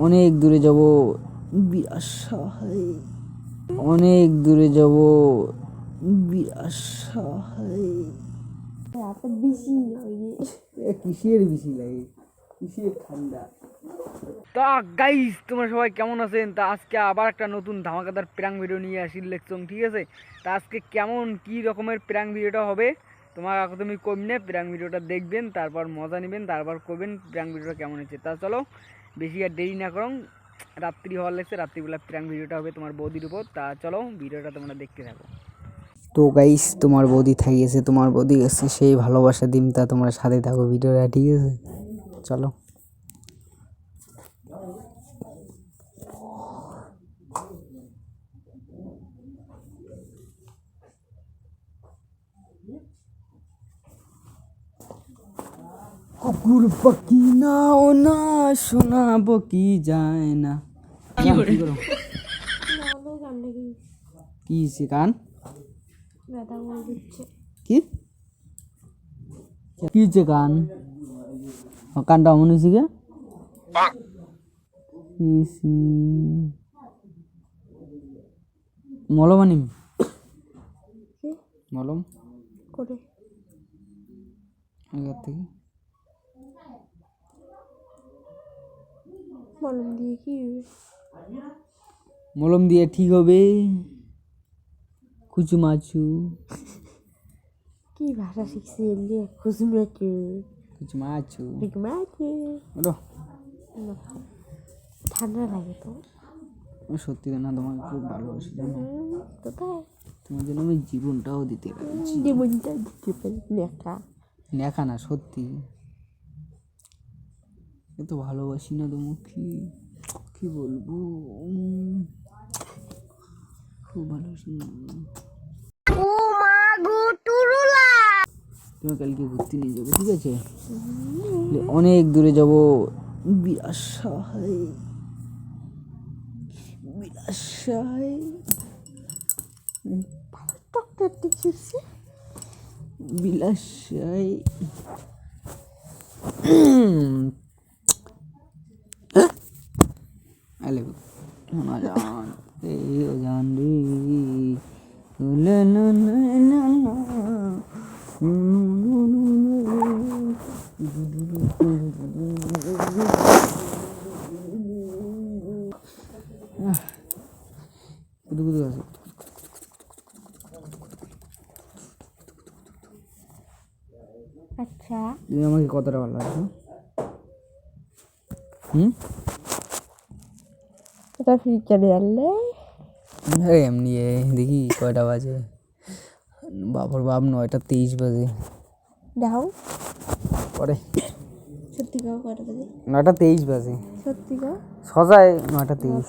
অনেক দূরে যাব, বিরাশা হয়, অনেক দূরে যাব, বিরাশা হয়। কিসের বেশি লাগে, কিসের ঠান্ডা। তা গাইস তোমরা সবাই কেমন আছেন? তা আজকে আবার একটা নতুন ধামাকাদার প্র্যাঙ্ক ভিডিও নিয়ে আসি লেখছং, ঠিক আছে? তা আজকে কেমন কি রকমের প্র্যাঙ্ক ভিডিওটা হবে তোমার তুমি কমনে প্র্যাঙ্ক ভিডিওটা দেখবেন, তারপর মজা নেবেন, তারপর করবেন প্র্যাঙ্ক ভিডিওটা কেমন হচ্ছে। তা চলো বেশি আর দেরি না করুন, রাত্রি হওয়ার লাগছে, রাত্রিবেলা প্র্যাঙ্ক ভিডিওটা হবে তোমার বৌদির উপর। তা চলো ভিডিওটা তোমরা দেখতে থাকো। তো গাইস তোমার বৌদি থাকিয়েছে, তোমার বৌদি গেছে সেই ভালোবাসা দিমটা, তোমরা সাথে থাকো ভিডিওটা, ঠিক আছে? চলো। কুকুর পাখি নাও না, শোনাবো কি যায় না। কি হয়েছে গান? কি কি হচ্ছে গান? কানটা অমন হয়েছে কে? মলম আনিম, মলম করে আগের থেকে মলম দিয়ে কি হবে? মলম দিয়ে ঠিক হবে। কুচু মাছু কি ভাষা শিখছে? কুচু মাছু, কুচু মাছু, ঠান্ডা লাগে তো। সত্যি না, তোমাকে খুব ভালোবাসি জানো, তোমার জন্য আমি জীবনটাও দিতে পারি। জীবনটা দিতে পারি নেখা নেখা না, সত্যি এত ভালোবাসি না তোমাকে, কি বলবো, খুব ভালোবাসি। তুমি কালকে ঘুরতে নিয়ে যাবো, ঠিক আছে? অনেক দূরে যাব, বিরাশা হয়, বিরাশা হয়, বিলাসায়। আলে না জান, এই ও জান রে, লা লা লা লা লা, আচ্ছা তুমি আমাকে কতটা ভালোবাসো? এটা ফিউচারে আনলে এমনি দেখি কয়টা বাজে, বাবার বাপ 9:23 বাজে। দাও পরে সত্যি গাও কয়টা বাজে? 9:23 বাজে সত্যি গাও, সজায় 9:23।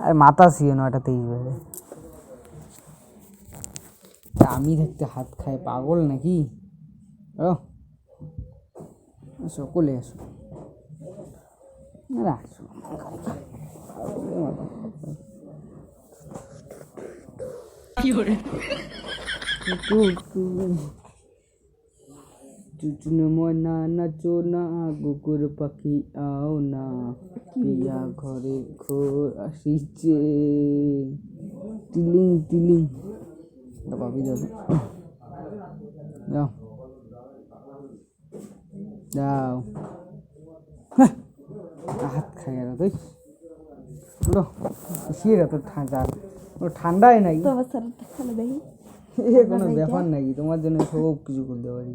আরে মাথা ছিল 9:23 বাজে। আমি দেখতে হাত খায় পাগল নাকি? ও আসো, কোলে আসো, আসো। চুচুন ময়না নাচো না, কুকুর পাখি আও না, পিয়া ঘরে ঘোর আসিছে, টিলিং টিলিং। ভাবি দাও দাও দাও, হাত খাই আর তুই শির এত ঠান্ডা, ঠান্ডাই নাই, কোনো ব্যাপার নাকি? তোমার জন্য সব কিছু করতে পারি।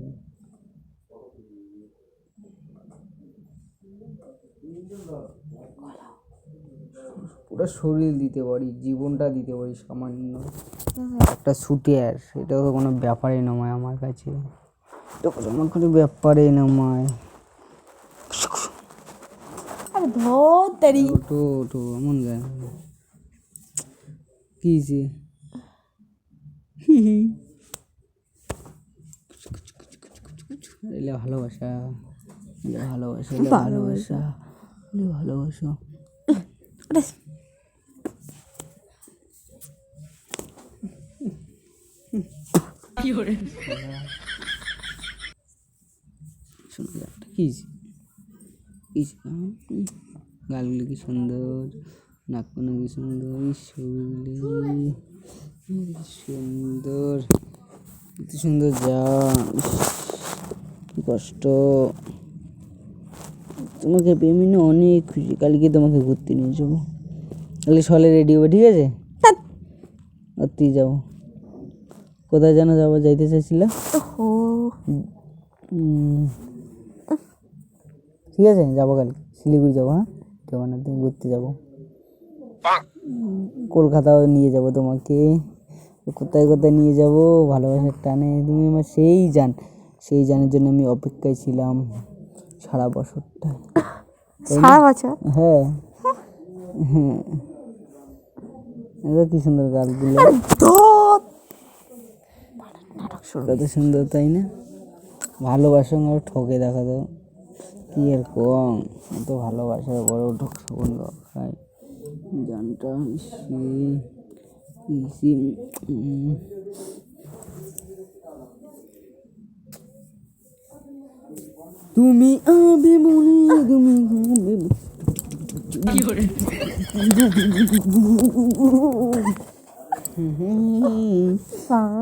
পুরো শরীর দিতে পারি, জীবনটা দিতে পারি সামান্য একটা ছুটিয়ার, সেটাও তো কোনো ব্যাপারই নয় আমার কাছে, আমার কোনো ব্যাপারই নয়। ওটো ওটো এমন গান কি যে এলে ভালোবাসা, ভালোবাসা, ভালোবাসা, ভালোবাসা। কি করে গালগুলি কি সুন্দর, নাকগুলো কি সুন্দর, শরীরগুলি কি সুন্দর, কি সুন্দর যা, কি কষ্ট। তোমাকে পেয়ে না অনেক খুশি। কালকে তোমাকে ঘুরতে নিয়ে যাবো, কালকে সকালে রেডি হবে, ঠিক আছে? তুই যাবো কোথায় যেন যাবো, যাইতে চাইছিলা? ঠিক আছে, যাবো কালকে শিলিগুড়ি যাবো। হ্যাঁ, জগন্নাথ দিন ঘুরতে যাবো। কলকাতাও নিয়ে যাব তোমাকে, কোথায় কোথায় নিয়ে যাব ভালোবাসার টানে। তুমি আমার সেই জানের জন্য আমি অপেক্ষায় ছিলাম সারা বছরটা। সারা বছর? হ্যাঁ হ্যাঁ, কি সুন্দর গালগুলো, কত সুন্দর, তাই না? ভালোবাসা আর ঠকে দেখা দাও, কি আর কম, এত ভালোবাসার বড় ঠকস বন্ধ খায় জানটা তুমি আবে মনে, তুমি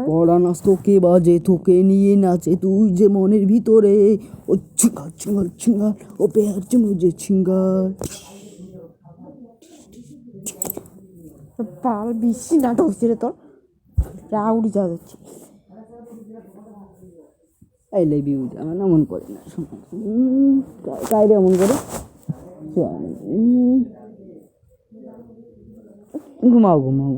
পড়া নাচ তোকে বাজে, তোকে নিয়ে নাচে তুই যে মনের ভিতরে, ও ছিঙ্গার ছিঙ্গার ছিঙ্গার, ও পেয়ার মুঝে ছিঙ্গার। বাল বেশি নাটক হচ্ছে রে তোর, রাউডি যা যাচ্ছে। আই লাভ ইউ, আমার না মন করে না, কাইরে এমন করে। ঘুমাও ঘুমাও,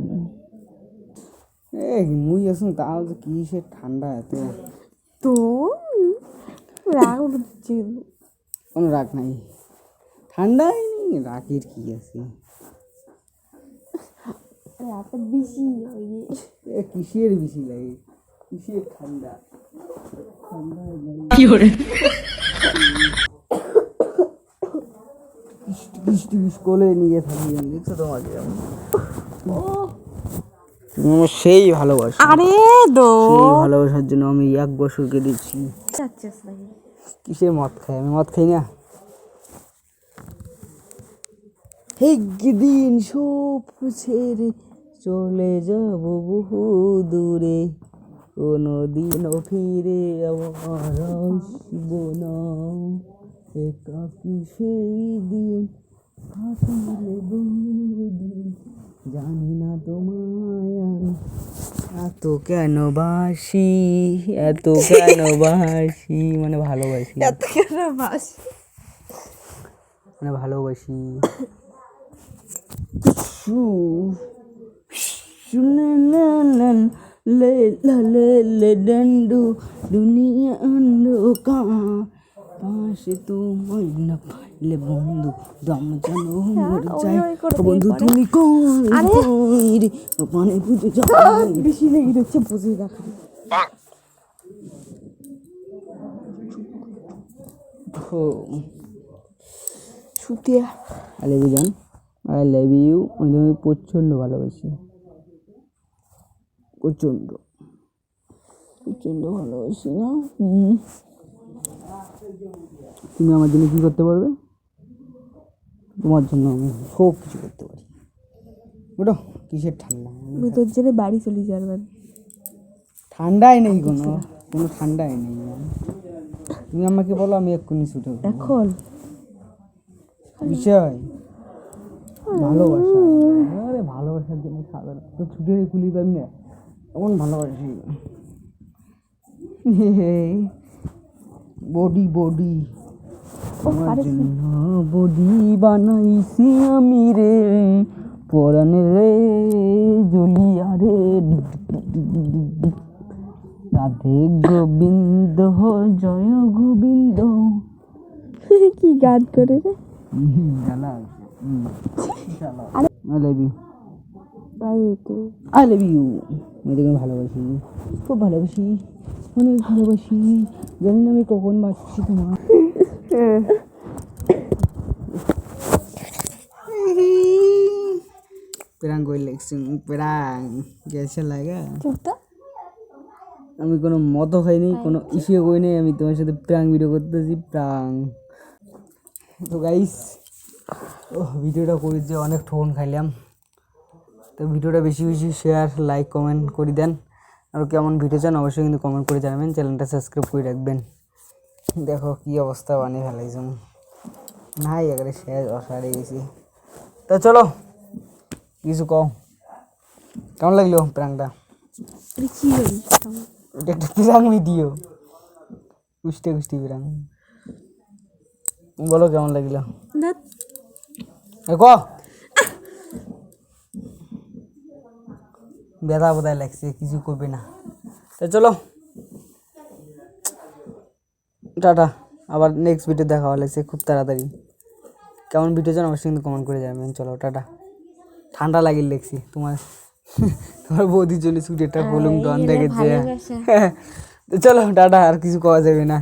এই মুই আসুন তাও তো কি সে ঠান্ডা এত। তো রাউড হচ্ছে, কোনো রাগ নাই, ঠান্ডাই রাগের কি আছে। রাতে বেশি কিসের বেশি লাগে, কিসের ঠান্ডা, কোলে নিয়ে থাকি আমি, দেখছো তোমাকে সেই ভালোবাসা। আরে দো সেই ভালোবাসার জন্য আমি 1 বছর কেটেছি। যাচ্ছিস নাকি? কিসের মদ খাই, আমি মদ খাই না। একদিন সব ছেড়ে চলে যাব বহু দূরে, কোনোদিনও ফিরে আবার আসবো না, একাকী সেই দিন হাসিলে বহুদিন, জানি না তোমায় আমি এত কেন বাসি, এত কেন বাসি, মানে ভালোবাসি, এত কেন বাস? মানে ভালোবাসি। ডন্ডু দুনিয়া অন্ধকা, পাশে তোমায় না পাইলে বন্ধু দম যেন মরে যায়। বন্ধু তুমি কই রে, মানে বুঝে যাও, বেশি লেগে যাচ্ছে, বুঝে রাখা। ছুটিয়া আই লাভ ইউ জান, আই লাভ ইউ। আমি তোমাকে প্রচণ্ড ভালোবাসি, প্রচণ্ড প্রচণ্ড ভালোবাসি না। তুমি আমার জন্য কী করতে পারবে? তোমার জন্য আমি সব কিছু করতে পারি। ওটা কিসের ঠান্ডা, আমি তোর জন্য বাড়ি চলে যাবার। ঠান্ডাই নেই, কোনো কোনো ঠান্ডাই নেই। তুমি আমাকে বলো, আমি এক্ষুনি ছুটে এখন বিষয় ভালোবাসা। আরে ভালোবাসার জন্য খাবে না তো, ছুটে খুলি পাবি না, এমন ভালোবাসি। বডি বডি আমার জন্য বডি বানাইছি আমি রে, পরাণে রে জ্বলিয়া রে, রাধে গোবিন্দ জয় গোবিন্দ। কি গান করে রে? I love you, I love you. আমি তোকে ভালোবাসি, খুব ভালোবাসি, অনেক ভালোবাসি, জানি না আমি কখন বাঁচছি তোমার। প্রাং কই লেগছি, প্রাং গেছে লাগা। আমি কোনো মতো খাইনি, কোনো ইস্যু করি নাই, আমি তোমার সাথে প্রাং ভিডিও করতেছি, প্রাং। তো গাইস ও ভিডিওটা করি যে অনেক ঠোন খাইলাম। তো ভিডিওটা বেশি বেশি শেয়ার লাইক কমেন্ট করে দেন। আর কেমন ভিডিও চান অবশ্যই কিন্তু কমেন্ট করে জানাবেন, চ্যানেলটা সাবস্ক্রাইব করে রাখবেন। দেখো কি অবস্থা বানিয়ে ফেলাইছুম, নাই একেবারে শেষ অসাড়ে গেছি। তা চলো কিছু কও, কেমন লাগলো প্রাংটা? এটা কি হল? এটা একটা প্রাং ভিডিও, কুষ্টে কুষ্টি প্রাং। বলো কেমন লাগলো? ধ্যাৎ, ক ব্যথা বোধহয় লাগছে, কিছু করবে না। তা চলো টাটা, আবার নেক্সট ভিডিও দেখা হওয়া লাগছে খুব তাড়াতাড়ি। কেমন ভিডিও চান অবশ্যই কিন্তু কমেন্ট করে যাবেন। চলো টাটা, ঠান্ডা লাগিয়ে লেগছি তোমার তোমার বৌদি চলে ছুটি একটা বলুম ডন দেখেছে। ভালোবাসা। তো চলো টাটা, আর কিছু কওয়া যাবে না।